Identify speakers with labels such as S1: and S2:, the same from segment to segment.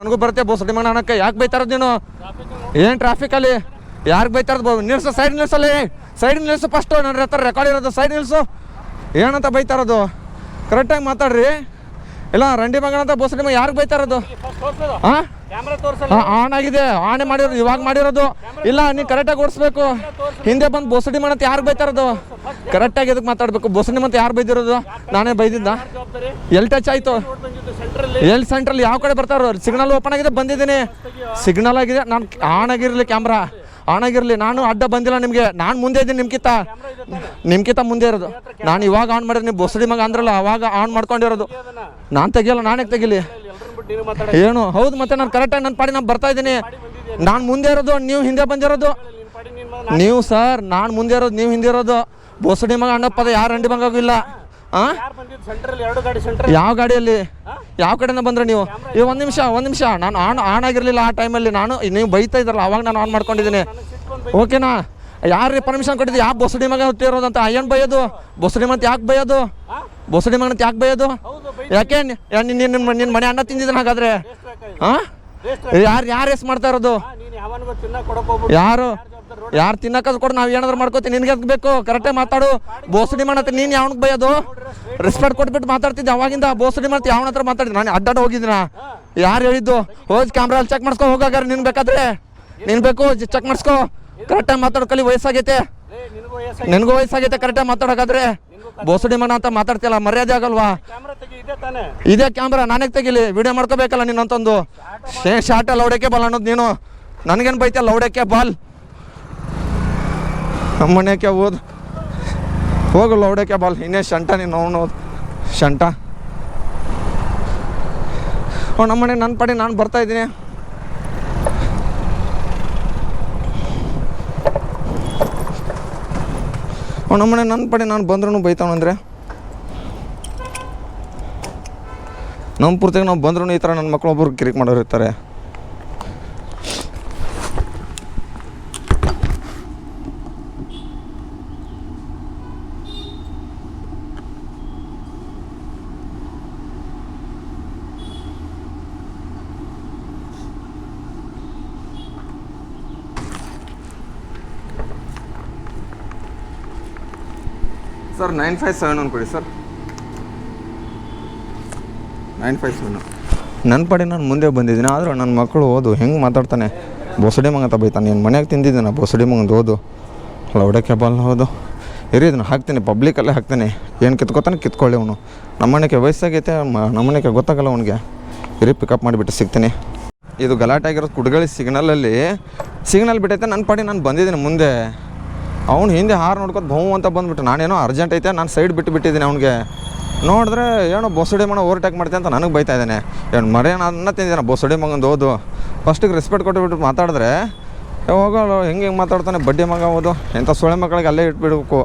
S1: ನನಗೂ ಬರುತ್ತೆ ಬೋಸಡಿ ಮಗನ ಅನ್ನಕ್ಕೆ. ಯಾಕೆ ಬೈತಾರದು ನೀನು? ಏನು ಟ್ರಾಫಿಕಲ್ಲಿ ಯಾರಿಗೆ ಬೈತಾರದು? ನಿಲ್ಸು, ಸೈಡ್ ನಿಲ್ಸಲ್ಲಿ, ಸೈಡ್ ನಿಲ್ಸು ಫಸ್ಟು. ನನ್ನ ಹತ್ರ ರೆಕಾರ್ಡ್ ಇರೋದು, ಸೈಡ್ ನಿಲ್ಸು. ಏನಂತ ಬೈತಾರದು? ಕರೆಕ್ಟಾಗಿ ಮಾತಾಡ್ರಿ. ಇಲ್ಲ ರಂಡಿ ಮಗನಂತ ಬೋಸಡಿ ಮಗ ಯಾರಿಗೆ ಬೈತಾರದು? ಹಾಂ ಆನ್ ಆಗಿದೆ, ಆನೆ ಮಾಡಿರೋದು, ಇವಾಗ ಮಾಡಿರೋದು. ಇಲ್ಲ ನೀನು ಕರೆಕ್ಟಾಗಿ ಓಡಿಸ್ಬೇಕು. ಹಿಂದೆ ಬಂದು ಬೋಸಡಿ ಮಗನಂತ ಯಾರಿಗೆ ಬೈತಾರದು? ಕರೆಕ್ಟಾಗಿ ಇದಕ್ಕೆ ಮಾತಾಡಬೇಕು. ಬೋಸಡಿ ಮಂತ ಯಾರು ಬೈದಿರೋದು? ನಾನೇ ಬೈದಿದ್ದ? ಎಲ್ಲಿ ಟಚ್ ಆಯಿತು? ಎಲ್ಲಿ ಸೆಂಟ್ರಲ್ಲಿ ಯಾವ ಕಡೆ ಬರ್ತಾರೋ? ಸಿಗ್ನಲ್ ಓಪನ್ ಆಗಿದೆ, ಬಂದಿದ್ದೀನಿ. ಸಿಗ್ನಲ್ ಆಗಿದೆ, ನಾನು ಆನ್ ಆಗಿರಲಿ, ಕ್ಯಾಮ್ರಾ ಆನ್ ಆಗಿರಲಿ. ನಾನು ಅಡ್ಡ ಬಂದಿಲ್ಲ ನಿಮಗೆ. ನಾನು ಮುಂದೆ ಇದ್ದೀನಿ ನಿಮ್ಗಿಂತ ಮುಂದೆ ಇರೋದು. ನಾನು ಇವಾಗ ಆನ್ ಮಾಡಿದ್ರೆ ನೀವು ಬೋಸಡಿ ಮಗ ಅಂದ್ರಲ್ಲ, ಅವಾಗ ಆನ್ ಮಾಡ್ಕೊಂಡಿರೋದು. ನಾನು ತೆಗಿಯಲ್ಲ, ನಾನೇ ತೆಗಿಲಿ. ಏನು ಹೌದು, ಮತ್ತೆ ನಾನು ಕರೆಕ್ಟಾಗಿ ನನ್ನ ಪಾಡಿ ನಾನು ಬರ್ತಾ ಇದ್ದೀನಿ. ನಾನು ಮುಂದೆ ಇರೋದು, ನೀವು ಹಿಂದೆ ಬಂದಿರೋದು. ನೀವು ಸರ್, ನಾನು ಮುಂದೆ ಇರೋದು, ನೀವು ಹಿಂದೆ ಇರೋದು. ಬೋಸಡಿ ಮಗ ಅಣ್ಣ ಪದ ಯಾರು ಅಂಡಿ ಮಗೂ ಇಲ್ಲ. ಹಾಂ ಯಾವ ಗಾಡಿಯಲ್ಲಿ ಯಾವ ಕಡೆಯಿಂದ ಬಂದ್ರೆ ನೀವು? ಒಂದು ನಿಮಿಷ ನಾನು ಆನ್ ಆಗಿರಲಿಲ್ಲ ಆ ಟೈಮಲ್ಲಿ. ನೀವು ಬೈತಾ ಇದ್ರಲ್ಲ, ಅವಾಗ ನಾನು ಆನ್ ಮಾಡ್ಕೊಂಡಿದ್ದೀನಿ. ಓಕೆನಾ? ಯಾರು ಪರ್ಮಿಷನ್ ಕೊಟ್ಟಿದ್ದು? ಯಾವ ಬೋಸಡಿ ಮಗ ಹುಟ್ಟಿರೋದಂತ ಏನು ಬೈಯೋದು? ಬೋಸಡಿ ಮಂತ ಯಾಕೆ ಬೈಯೋದು? ಬೋಸಡಿ ಮಗನಂತ ಯಾಕೆ ಬೈಯೋದು? ಯಾಕೆ ನಿನ್ನ ಮನೆ ಅನ್ನ ತಿಂದಿದ್ದಾನೆ ಹಾಗಾದ್ರೆ? ಹಾಂ ಯಾರು ಎಸ್ ಮಾಡ್ತಾ ಇರೋದು? ಯಾರು ತಿನ್ನಕ್ಕದು ಕೊಡು, ನಾವು ಏನಾದ್ರು ಮಾಡ್ಕೋತೀವಿ. ನಿನ್ಗೆ ಅದಕ್ಕೆ ಬೇಕು, ಕರೆಕ್ಟಾಗಿ ಮಾತಾಡು. ಬೋಸಡಿ ಮಾಡತ್ತೆ ನೀನು ಯಾವನಿಗೆ ಬೈಯೋದು? ರೆಸ್ಪೆಕ್ಟ್ ಕೊಟ್ಬಿಟ್ಟು ಮಾತಾಡ್ತಿದ್ದೆ ಅವಾಗಿಂದ. ಬೋಸಡಿ ಮಾಡ್ತಿ ಯಾವನ ಹತ್ರ ಮಾತಾಡಿದ್ದು? ನಾನು ಅಡ್ಡಾಡ ಹೋಗಿದ್ದೀನ? ಯಾರು ಹೇಳಿದ್ದು? ಹೋಗಿ ಕ್ಯಾಮ್ರಲ್ಲಿ ಚೆಕ್ ಮಾಡಿಸ್ಕೊ ಹೋಗಾಗಾರೆ. ನಿನ್ಗೆ ಬೇಕಾದ್ರೆ ನೀನು ಬೇಕು, ಚೆಕ್ ಮಾಡಿಸ್ಕೊ. ಕರೆಕ್ಟಾಗಿ ಮಾತಾಡೋ ಕಲಿ. ವಯಸ್ಸಾಗೈತೆ ನಿನಗೂ, ವಯಸ್ಸಾಗೈತೆ. ಕರೆಕ್ಟಾಗಿ ಮಾತಾಡೋಕಾದ್ರೆ ಬೋಸಡಿ ಮನ ಅಂತ ಮಾತಾಡ್ತಿಯಲ್ಲ, ಮರ್ಯಾದೆ ಆಗಲ್ವಾ? ಇದೇ ಕ್ಯಾಮ್ರಾ ನಾನೇ ತೆಗಿಲಿ? ವಿಡಿಯೋ ಮಾಡ್ಕೋಬೇಕಲ್ಲ ನೀನಂತಂದು. ಶಾರ್ಟ ಲೌಡಕ್ಕೆ ಬಾಲ್ ಅನ್ನೋದು ನೀನು. ನನಗೇನು ಬೈತೆ ಲೌಡಕ್ಕೆ ಬಾಲ್? ನಮ್ಮನೆಗೆ ಓದು ಹೋಗು, ಲೌಡಕ್ಕೆ ಬಾಲ್. ಇನ್ನೇ ಶಂಟ ನೀನು ಅವನೋದು ಶಂಟ. ನಮ್ಮನೆ ನನ್ನ ಪಡಿ ನಾನು ಬರ್ತಾಯಿದ್ದೀನಿ. ನಮ್ಮನೆ ನನ್ನ ಪಡಿ ನಾನು ಬಂದ್ರೂ ಬೈತಾವಂದರೆ ನಮ್ಮ ಪೂರ್ತಿಗೆ ನಾವು ಬಂದ್ರೂ ಈ ಥರ ನನ್ನ ಮಕ್ಕಳು ಒಬ್ಬರು ಕಿರಿಕ್ ಮಾಡೋರು ಇರ್ತಾರೆ. ಸರ್ 957 ಕೊಡಿ ಸರ್. 957. ನನ್ನ ಪಡಿ ನಾನು ಮುಂದೆ ಬಂದಿದ್ದೀನಿ. ಆದರೂ ನನ್ನ ಮಕ್ಕಳು ಓದು ಹೆಂಗೆ ಮಾತಾಡ್ತಾನೆ? ಬೋಸಡಿ ಮಗ ಅಂತ ಬೈತಾನೆ. ಏನು ಮನೆಯಾಗ ತಿಂದಿದ್ದಾನೆ ಬೋಸಡಿ ಮಗಂದು ಓದು ಲೌಡಕ್ಕೆ ಬಾಲ್ ಹೌದು. ಇರಿ ಇದನ್ನು ಹಾಕ್ತೀನಿ, ಪಬ್ಲಿಕಲ್ಲೇ ಹಾಕ್ತೀನಿ. ಏನು ಕಿತ್ಕೋತಾನೆ ಕಿತ್ಕೊಳ್ಳಿ ಅವನು. ನಮ್ಮನೆಗೆ ವಯಸ್ಸಾಗೈತೆ, ನಮ್ಮನೆಗೆ ಗೊತ್ತಾಗಲ್ಲ ಅವನಿಗೆ. ಇರಿ ಪಿಕಪ್ ಮಾಡಿಬಿಟ್ಟು ಸಿಗ್ತೀನಿ. ಇದು ಗಲಾಟೆ ಆಗಿರೋದು ಕುಡ್ಗಳಿ ಸಿಗ್ನಲ್ ಬಿಟ್ಟೈತೆ. ನನ್ನ ಪಾಡಿ ನಾನು ಬಂದಿದ್ದೀನಿ ಮುಂದೆ. ಅವ್ನು ಹಿಂದೆ ಹಾರು ನೋಡ್ಕೊತ ಬಹು ಅಂತ ಬಂದುಬಿಟ್ಟು ನಾನೇನೋ ಅರ್ಜೆಂಟ್ ಐತೆ ನಾನು ಸೈಡ್ ಬಿಟ್ಟಿದ್ದೀನಿ ಅವ್ನಿಗೆ. ನೋಡಿದ್ರೆ ಏನೋ ಬೋಸಡಿ ಮಗ ಓವರ್ಟೇಕ್ ಮಾಡ್ತೀನಿ ಅಂತ ನನಗೆ ಬೈತಾ ಇದ್ದಾನೆ. ಏನು ಮರೇನ ತಿಂದಿದ್ದಾನೆ ಬೋಸಡಿ ಮಗಂದು ಓದು. ಫಸ್ಟಿಗೆ ರೆಸ್ಪೆಕ್ಟ್ ಕೊಟ್ಟುಬಿಟ್ಟು ಮಾತಾಡಿದ್ರೆ ಹೋಗೋ ಹೆಂಗೆ ಮಾತಾಡ್ತಾನೆ ಬಡ್ಡಿ ಮಗ ಓದು. ಎಂಥ ಸೊಳ್ಳೆ ಮಕ್ಕಳಿಗೆ ಅಲ್ಲೇ ಇಟ್ಬಿಡ್ಬೇಕು,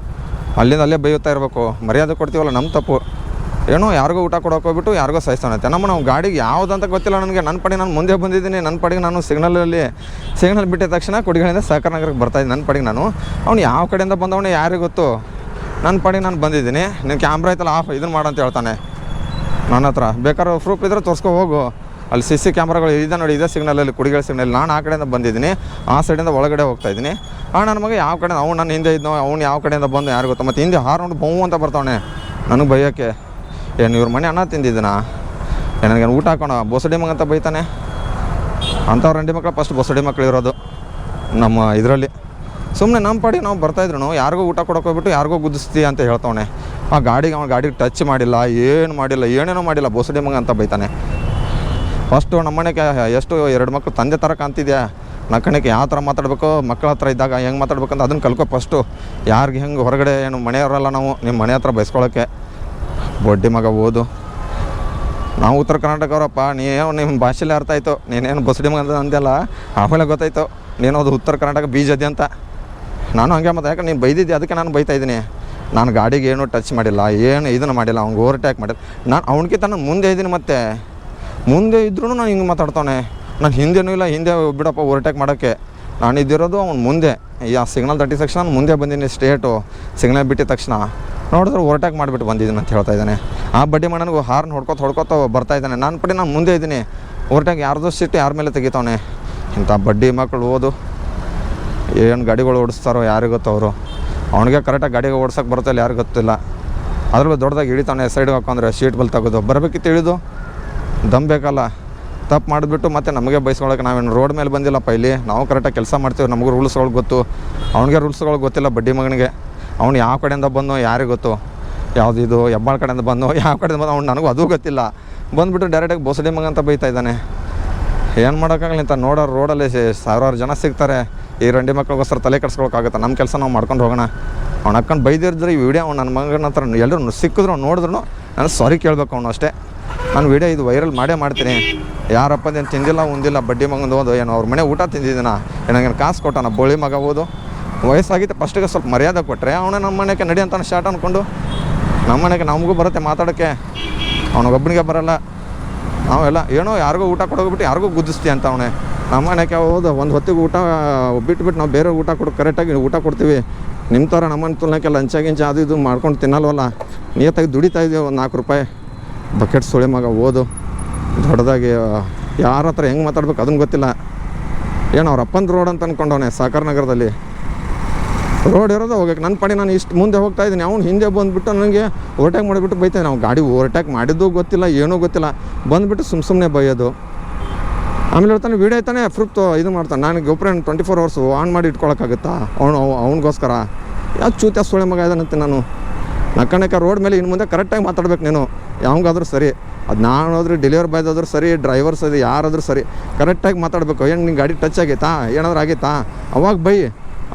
S1: ಅಲ್ಲಿಂದ ಅಲ್ಲೇ ಬೈಯುತ್ತಾ ಇರಬೇಕು. ಮರ್ಯಾದೆ ಕೊಡ್ತೀವಲ್ಲ ನಮ್ಮ ತಪ್ಪು. ಏನೋ ಯಾರಿಗೋ ಊಟ ಕೊಡೋಕೆ ಹೋಗ್ಬಿಟ್ಟು ಯಾರಿಗೋ ಸಾಯಿಸ್ತಾನೈತೆ. ನಾವು ಗಾಡಿಗೆ ಯಾವುದಂತ ಗೊತ್ತಿಲ್ಲ ನನಗೆ. ನನ್ನ ಪಡಿಗೆ ನಾನು ಮುಂದೆ ಬಂದಿದ್ದೀನಿ. ನನ್ನ ಪಡಿಗೆ ನಾನು ಸಿಗ್ನಲ್ ಬಿಟ್ಟಿದ ತಕ್ಷಣ ಕುಡಿಗಳಿಂದ ಸಹಕಾರ ನಗರಕ್ಕೆ ಬರ್ತಾಯಿದ್ದೀನಿ. ನನ್ನ ಪಡಿಗೆ ನಾನು ಅವ್ನು ಯಾವ ಕಡೆಯಿಂದ ಬಂದವನೇ ಯಾರಿಗೆ ಗೊತ್ತು. ನನ್ನ ಪಡಿಗೆ ನಾನು ಬಂದಿದ್ದೀನಿ. ನೀನು ಕ್ಯಾಮ್ರಾ ಐತಲ್ಲ ಆಫ್ ಇದನ್ನು ಮಾಡಂತ ಹೇಳ್ತಾನೆ ನನ್ನ ಹತ್ರ. ಬೇಕಾದ್ರೆ ಪ್ರೂಫ್ ಇದ್ದರೆ ತೋರಿಸ್ಕೊ ಹೋಗು. ಅಲ್ಲಿ CC ಕ್ಯಾಮ್ರಾಗಳು ಇದೆ ನೋಡಿ, ಇದೇ ಸಿಗ್ನಲಲ್ಲಿ ಕುಡಿಗಳ ಸಿಗ್ನಲ್. ನಾನು ಆ ಕಡೆಯಿಂದ ಬಂದಿದ್ದೀನಿ, ಆ ಸೈಡಿಂದ ಒಳಗಡೆ ಹೋಗ್ತಾಯಿದ್ದೀನಿ. ನನ್ನ ಮಗ ಯಾವ ಕಡೆ ಅವ್ನು ನನ್ನ ಹಿಂದೆ ಇದ್ದೋ, ಅವ್ನು ಯಾವ ಕಡೆಯಿಂದ ಬಂದು ಯಾರು ಗೊತ್ತು. ಮತ್ತು ಹಿಂದೆ ಹಾರು ನೋಡಿ ಬಹು ಅಂತ ಬರ್ತಾವನೆ ನನಗೆ ಬೈಯೋಕ್ಕೆ. ಏನು ಇವ್ರ ಮನೆ ಅನ್ನ ತಿಂದಿದ್ದೀನ? ನನಗೇನು ಊಟ ಹಾಕೋಣ ಬೋಸಡಿ ಮಗ ಅಂತ ಬೈತಾನೆ. ಅಂಥವ್ರು ರಂಡಿ ಮಕ್ಕಳು ಫಸ್ಟ್ ಬೋಸಡಿ ಮಕ್ಕಳು ಇರೋದು ನಮ್ಮ ಇದರಲ್ಲಿ. ಸುಮ್ಮನೆ ನಮ್ಮ ಪಾಡಿ ನಾವು ಬರ್ತಾಯಿದ್ರು ಯಾರಿಗೂ ಊಟ ಕೊಡೋಕೆ ಹೋಗ್ಬಿಟ್ಟು ಯಾರಿಗೂ ಗುದ್ದಿಸ್ತೀಯ ಅಂತ ಹೇಳ್ತವನೆ. ಆ ಗಾಡಿಗೆ ಟಚ್ ಮಾಡಿಲ್ಲ, ಏನೇನೋ ಮಾಡಿಲ್ಲ, ಬೋಸಡಿ ಮಗ ಅಂತ ಬೈತಾನೆ. ಫಸ್ಟು ನಮ್ಮನೆಗೆ ಎಷ್ಟು 2 ಮಕ್ಕಳು ತಂದೆ ಥರ ಕಾಣ್ತಿದ್ಯಾ. ನಕ್ಕಣಿಕೆ ಯಾವ ಥರ ಮಾತಾಡಬೇಕು, ಮಕ್ಕಳ ಹತ್ರ ಇದ್ದಾಗ ಹೆಂಗೆ ಮಾತಾಡ್ಬೇಕಂತ ಅದನ್ನು ಕಲ್ಕೊ ಫಸ್ಟು. ಯಾರಿಗೆ ಹೆಂಗೆ ಹೊರಗಡೆ ಏನು ಮನೆಯವರಲ್ಲ ನಾವು, ನಿಮ್ಮ ಮನೆ ಹತ್ರ ಬೈಸ್ಕೊಳ್ಳೋಕ್ಕೆ. ಬಡ್ಡಿ ಮಗ ಓದು. ನಾವು ಉತ್ತರ ಕರ್ನಾಟಕವರಪ್ಪ. ನಿಮ್ಮ ಭಾಷೆಲ್ಲೇ ಅರ್ಥ ಆಯಿತು. ನೀನೇನು ಬೋಸಡಿ ಮಗ ಅಂದೆಲ್ಲ ಆಮೇಲೆ ಗೊತ್ತಾಯಿತು ನೀನು ಅದು ಉತ್ತರ ಕರ್ನಾಟಕ ಬೀಜದಿ ಅಂತ. ನಾನು ಹಂಗೆ ಮತ್ತೆ ಯಾಕೆ ನೀನು ಬೈದಿದ್ದೆ, ಅದಕ್ಕೆ ನಾನು ಬೈತಾಯಿದ್ದೀನಿ. ನಾನು ಗಾಡಿಗೆ ಏನೂ ಟಚ್ ಮಾಡಿಲ್ಲ, ಏನು ಇದನ್ನು ಮಾಡಿಲ್ಲ, ಅವ್ನಿಗೆ ಓವರ್ಟೇಕ್ ಮಾಡಿಲ್ಲ. ನಾನು ಅವ್ನಿಗಿಂತ ನಾನು ಮುಂದೆ ಇದ್ದೀನಿ. ಮತ್ತೆ ಮುಂದೆ ಇದ್ರೂ ನಾನು ಹಿಂಗೆ ಮಾತಾಡ್ತಾನೆ. ನಾನು ಹಿಂದೆನೂ ಇಲ್ಲ, ಹಿಂದೆ ಬಿಡಪ್ಪ ಓವರ್ಟೇಕ್ ಮಾಡೋಕ್ಕೆ. ನಾನು ಇದ್ದಿರೋದು ಅವ್ನು ಮುಂದೆ. ಸಿಗ್ನಲ್ ದಾಟಿದ ತಕ್ಷಣ ನಾನು ಮುಂದೆ ಬಂದೀನಿ ಸ್ಟ್ರೇಟು. ಸಿಗ್ನಲ್ ಬಿಟ್ಟಿದ ತಕ್ಷಣ ನೋಡಿದ್ರೆ ಓವರ್ಟೇಕ್ ಮಾಡಿಬಿಟ್ಟು ಬಂದಿದ್ದೀನಿ ಅಂತ ಹೇಳ್ತಾ ಇದ್ದಾನೆ. ಆ ಬಡ್ಡಿ ನನಗೂ ಹಾರ್ನ್ ಹೊಡ್ಕೊತ ಬರ್ತಾಯಿದ್ದಾನೆ. ನನ್ನ ಪಡಿ ನಾನು ಮುಂದೆ ಇದ್ದೀನಿ. ಓವರ್ಟೇಕ್ ಯಾರ್ದೋ ಸಿಟ್ಟು ಯಾರ ಮೇಲೆ ತೆಗಿತಾವನೆ. ಇಂಥ ಬಡ್ಡಿ ಮಕ್ಕಳು ಓದು ಏನು ಗಾಡಿಗಳು ಓಡಿಸ್ತಾರೋ ಯಾರಿಗೆ ಗೊತ್ತು. ಅವರು ಅವನಿಗೆ ಕರೆಕ್ಟಾಗಿ ಗಾಡಿಗೆ ಓಡ್ಸೋಕೆ ಬರುತ್ತೆ ಇಲ್ಲ ಯಾರಿಗೂ ಗೊತ್ತಿಲ್ಲ. ಅದ್ರಲ್ಲಿ ದೊಡ್ಡದಾಗಿ ಇಳಿತಾನೆ ಸೈಡ್ಗೆ ಹಾಕೊಂಡ್ರೆ ಸೀಟ್ ಬಲ್ ತೆಗೆದು ಬರಬೇಕಿತ್ತು. ಇಳಿದು ದಮ್ ಬೇಕಲ್ಲ. ತಪ್ಪು ಮಾಡಿಬಿಟ್ಟು ಮತ್ತೆ ನಮಗೆ ಬೈಸ್ಕೊಳಕ್ಕೆ ನಾವೇನು ರೋಡ್ ಮೇಲೆ ಬಂದಿಲ್ಲಪ್ಪ. ಇಲ್ಲಿ ನಾವು ಕರೆಕ್ಟಾಗಿ ಕೆಲಸ ಮಾಡ್ತೀವಿ, ನಮಗೂ ರೂಲ್ಸ್ಗಳು ಗೊತ್ತು. ಅವನಿಗೆ ರೂಲ್ಸ್ಗಳು ಗೊತ್ತಿಲ್ಲ ಬಡ್ಡಿ ಮಗನಿಗೆ. ಅವ್ನು ಯಾವ ಕಡೆಯಿಂದ ಬಂದೋ ಯಾರಿಗೆ ಗೊತ್ತು. ಯಾವುದಿದು ಹೆಬ್ಬಾಳ ಕಡೆಯಿಂದ ಬಂದೋ ಯಾವ ಕಡೆಯಿಂದ ಬಂದು ಅವ್ನು ನನಗೂ ಅದೂ ಗೊತ್ತಿಲ್ಲ. ಬಂದುಬಿಟ್ಟು ಡೈರೆಕ್ಟಾಗಿ ಬೋಸಡಿ ಮಗ ಅಂತ ಬೈತಾ ಇದ್ದಾನೆ. ಏನು ಮಾಡೋಕ್ಕಾಗಲಿ ಅಂತ ನೋಡೋರು ರೋಡಲ್ಲಿ ಸಾವಿರಾರು ಜನ ಸಿಗ್ತಾರೆ. ಈ ರಂಡಿ ಮಕ್ಕಳಿಗೋಸ್ಕರ ತಲೆ ಕೆಡ್ಸ್ಕೊಳಕ್ಕಾಗುತ್ತೆ. ನಮ್ಮ ಕೆಲಸ ನಾವು ಮಾಡ್ಕೊಂಡು ಹೋಗೋಣ. ಅವ್ನು ಹಾಕೊಂಡು ಬೈದಿರಿದ್ರೆ ಈ ವಿಡಿಯೋ ಅವ್ನು ನನ್ನ ಮಗನ ಹತ್ರ ಎಲ್ಲರೂ ಸಿಕ್ಕಿದ್ರು ನೋಡಿದ್ರು ನಾನು ಸಾರಿ ಕೇಳಬೇಕು ಅವನು ಅಷ್ಟೇ. ನಾನು ವಿಡಿಯೋ ಇದು ವೈರಲ್ ಮಾಡೇ ಮಾಡ್ತೀನಿ. ಯಾರಪ್ಪ ಏನು ತಿಂದಿಲ್ಲ ಉಂದಿಲ್ಲ ಬಡ್ಡಿ ಮಗಂದು ಓದು. ಏನು ಅವ್ರ ಮನೆ ಊಟ ತಿಂದಿದ್ದೀನ, ನನಗೇನು ಕಾಸು ಕೊಟ್ಟಾನ ಬೋಳಿ ಮಗ ಓದು. ವಯಸ್ಸಾಗಿತ್ತು ಫಸ್ಟಿಗೆ ಸ್ವಲ್ಪ ಮರ್ಯಾದೆ ಕೊಟ್ಟರೆ ಅವನೇ ನಮ್ಮ ಮನೆಗೆ ನಡಿ ಅಂತಾನೆ ಶಾರ್ಟ್ ಅಂದ್ಕೊಂಡು. ನಮ್ಮ ಮನೆಗೆ ನಮಗೂ ಬರುತ್ತೆ ಮಾತಾಡೋಕ್ಕೆ, ಅವನಿಗೊಬ್ಬನಿಗೆ ಬರೋಲ್ಲ. ನಾವೆಲ್ಲ ಏನೋ ಯಾರಿಗೂ ಊಟ ಕೊಡೋಗ್ಬಿಟ್ಟು ಯಾರಿಗೂ ಗುದ್ದಿಸ್ತೀವಿ ಅಂತ ಅವನೇ. ನಮ್ಮ ಮನೆಗೆ ಹೋದು ಒಂದು ಹೊತ್ತಿಗೆ ಊಟ ಬಿಟ್ಬಿಟ್ಟು ನಾವು ಬೇರೆ ಊಟ ಕೊಡು ಕರೆಕ್ಟಾಗಿ ಊಟ ಕೊಡ್ತೀವಿ. ನಿಮ್ಮ ಥರ ನಮ್ಮನ್ನು ತುಲನೆಗೆ ಲಂಚ ಗಿಂಚ ಅದು ಇದು ಮಾಡ್ಕೊಂಡು ತಿನ್ನಲ್ವಲ್ಲ. ನಿಯತ್ತಾಗಿ ದುಡಿತಾ ಇದ್ದೀವಿ. ಒಂದು 4 ರೂಪಾಯಿ ಬಕೆಟ್ ಸುಳಿ ಮಗ ಓದು. ದೊಡ್ಡದಾಗಿ ಯಾರ ಹತ್ರ ಹೆಂಗೆ ಮಾತಾಡ್ಬೇಕು ಅದನ್ನು ಗೊತ್ತಿಲ್ಲ. ಏನು ಅವ್ರ ಅಪ್ಪನ ರೋಡ್ ಅಂತ ಅಂದ್ಕೊಂಡವನೆ. ಸಾಕರ್ ನಗರದಲ್ಲಿ ರೋಡ್ ಇರೋದು ಹೋಗಕ್ಕೆ ನನ್ನ ಪಡಿ ನಾನು ಇಷ್ಟು ಮುಂದೆ ಹೋಗ್ತಾ ಇದ್ದೀನಿ. ಅವ್ನು ಹಿಂದೆ ಬಂದುಬಿಟ್ಟು ನನಗೆ ಓವರ್ಟೇಕ್ ಮಾಡಿಬಿಟ್ಟು ಬೈತಾನೆ. ನಾವು ಗಾಡಿ ಓವರ್ಟೇಕ್ ಮಾಡಿದ್ದು ಗೊತ್ತಿಲ್ಲ, ಏನೂ ಗೊತ್ತಿಲ್ಲ. ಬಂದುಬಿಟ್ಟು ಸುಮ್ಮನೆ ಬೈಯೋದು. ಆಮೇಲೆ ಹೇಳ್ತಾನೆ ವೀಡಿಯೋ ಆಯ್ತಾನೆ ಪ್ರೂಫ್ ಇದು ಮಾಡ್ತಾನೆ. ನನಗೆ ಒಬ್ಬರೇ 24 hours ಆನ್ ಮಾಡಿ ಇಟ್ಕೊಳಕ್ಕಾಗುತ್ತಾ ಅವ್ನಿಗೋಸ್ಕರ? ಯಾವ ಚೂತ್ಯ ಸೊಳ್ಳೆ ಮಗ ಇದ್ದಾನಂತೆ. ನಾನು ನಕ್ಕಣಕ್ಕೆ ರೋಡ್ ಮೇಲೆ ಇನ್ನು ಮುಂದೆ ಕರೆಕ್ಟಾಗಿ ಮಾತಾಡ್ಬೇಕು ನೀನು. ಯಾವಾಗಾದ್ರೂ ಸರಿ, ಅದು ನಾನು ಹೋದ್ರೆ ಡೆಲಿವರಿ ಬಾಯ್ ಆದರೂ ಸರಿ, ಡ್ರೈವರ್ಸ್ ಅದು ಯಾರಾದರೂ ಸರಿ, ಕರೆಕ್ಟಾಗಿ ಮಾತಾಡಬೇಕು. ಏನು ನಿನ್ನ ಗಾಡಿ ಟಚ್ ಆಗೈತಾ, ಏನಾದರೂ ಆಗೈತಾ ಅವಾಗ ಬೈ.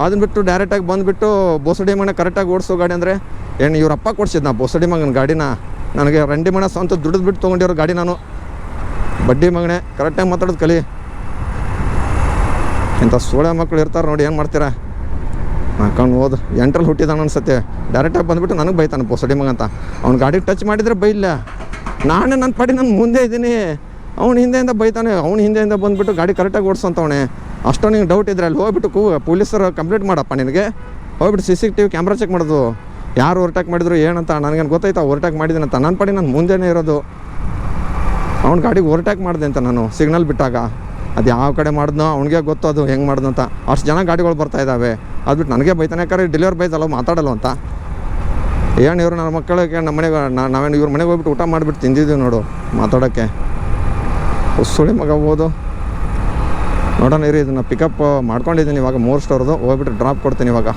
S1: ಅದನ್ನ ಬಿಟ್ಟು ಡೈರೆಕ್ಟಾಗಿ ಬಂದುಬಿಟ್ಟು ಬೋಸಡಿ ಮನೆ ಕರೆಕ್ಟಾಗಿ ಓಡಿಸೋ ಗಾಡಿ ಅಂದರೆ ಏನು ಇವ್ರಪ್ಪ ಕೊಡ್ಸಿದ್ನ ಬೋಸಡಿ ಮಗನ ಗಾಡಿನ? ನನಗೆ ರಂಡಿ ಮನೆ ಸ್ವಂತ ದುಡ್ದು ಬಿಟ್ಟು ತೊಗೊಂಡಿರೋ ಗಾಡಿ ನಾನು. ಬಡ್ಡಿ ಮಗನೇ ಕರೆಕ್ಟಾಗಿ ಮಾತಾಡೋದು ಕಲಿ. ಇಂಥ ಸೋಳೆ ಮಕ್ಕಳು ಇರ್ತಾರೆ ನೋಡಿ, ಏನು ಮಾಡ್ತೀರಾ? ಹಾಕೊಂಡು ಓದು 8ರಲ್ಲಿ ಹುಟ್ಟಿದಾನ ಅನ್ಸತ್ತೆ. ಡೈರೆಕ್ಟಾಗಿ ಬಂದುಬಿಟ್ಟು ನನಗೆ ಬೈತಾನೆ ಬೋಸಡಿ ಮಗ ಅಂತ. ಅವ್ನು ಗಾಡಿ ಟಚ್ ಮಾಡಿದರೆ ಬೈಲ್ಲ. ನಾನೇ ನನ್ನ ಪಡಿ ನಾನು ಮುಂದೆ ಇದ್ದೀನಿ, ಅವ್ನು ಹಿಂದೆಯಿಂದ ಬೈತಾನೆ. ಅವ್ನು ಹಿಂದೆಯಿಂದ ಬಂದುಬಿಟ್ಟು ಗಾಡಿ ಕರೆಕ್ಟಾಗಿ ಓಡಿಸಂತವನೇ. ಅಷ್ಟೋ ನಿಂಗೆ ಡೌಟ್ ಇದ್ದರೆ ಅಲ್ಲಿ ಹೋಗ್ಬಿಟ್ಟು ಪೊಲೀಸರು ಕಂಪ್ಲೇಂಟ್ ಮಾಡಪ್ಪ. ನಿನಗೆ ಹೋಗ್ಬಿಟ್ಟು CCTV ಕ್ಯಾಮ್ರಾ ಚೆಕ್ ಮಾಡೋದು. ಯಾರು ಓವರ್ಟೇಕ್ ಮಾಡಿದ್ರು ಏನಂತ ನನಗೇನು ಗೊತ್ತಾಯ್ತಾ? ಓವರ್ಟೇಕ್ ಮಾಡಿದ್ದೀನಂತ. ನನ್ನ ಪಡಿ ನಾನು ಮುಂದೆನೇ ಇರೋದು. ಅವ್ನ ಗಾಡಿಗೆ ಓವರ್ಟೇಕ್ ಮಾಡಿದೆ ಅಂತ ನಾನು ಸಿಗ್ನಲ್ ಬಿಟ್ಟಾಗ. ಅದು ಯಾವ ಕಡೆ ಮಾಡಿದ್ನೋ ಅವ್ನಿಗೆ ಗೊತ್ತು, ಅದು ಹೆಂಗೆ ಮಾಡಿದ್ನು ಅಂತ. ಅಷ್ಟು ಜನ ಗಾಡಿಗಳು ಬರ್ತಾಯಿದ್ದಾವೆ. ಅದು ಬಿಟ್ಟು ನನಗೆ ಬೈತಾನೆ. ಯಾಕಂದ್ರೆ ಡೆಲಿವರಿ ಬಾಯ್ಸಲ್ಲ ಮಾತಾಡಲ್ಲ ಅಂತ. ಏನು ಇವರು ನನ್ನ ಮಕ್ಕಳಿಗೆ ನಮ್ಮ ಮನೆಗೆ ನಾವೇನು ಇವ್ರ ಮನೆಗೆ ಹೋಗ್ಬಿಟ್ಟು ಊಟ ಮಾಡಿಬಿಟ್ಟು ತಿಂದಿದ್ದೀವಿ ನೋಡು ಮಾತಾಡೋಕ್ಕೆ. ಸುಳಿ ಮಗ ಓದು. ನೋಡೋಣ ಇರಿ, ಇದನ್ನು ಪಿಕಪ್ ಮಾಡ್ಕೊಂಡಿದ್ದೀನಿ ಇವಾಗ 3 ಸ್ಟೋರ್ದು. ಹೋಗ್ಬಿಟ್ಟು ಡ್ರಾಪ್ ಕೊಡ್ತೀನಿ ಇವಾಗ.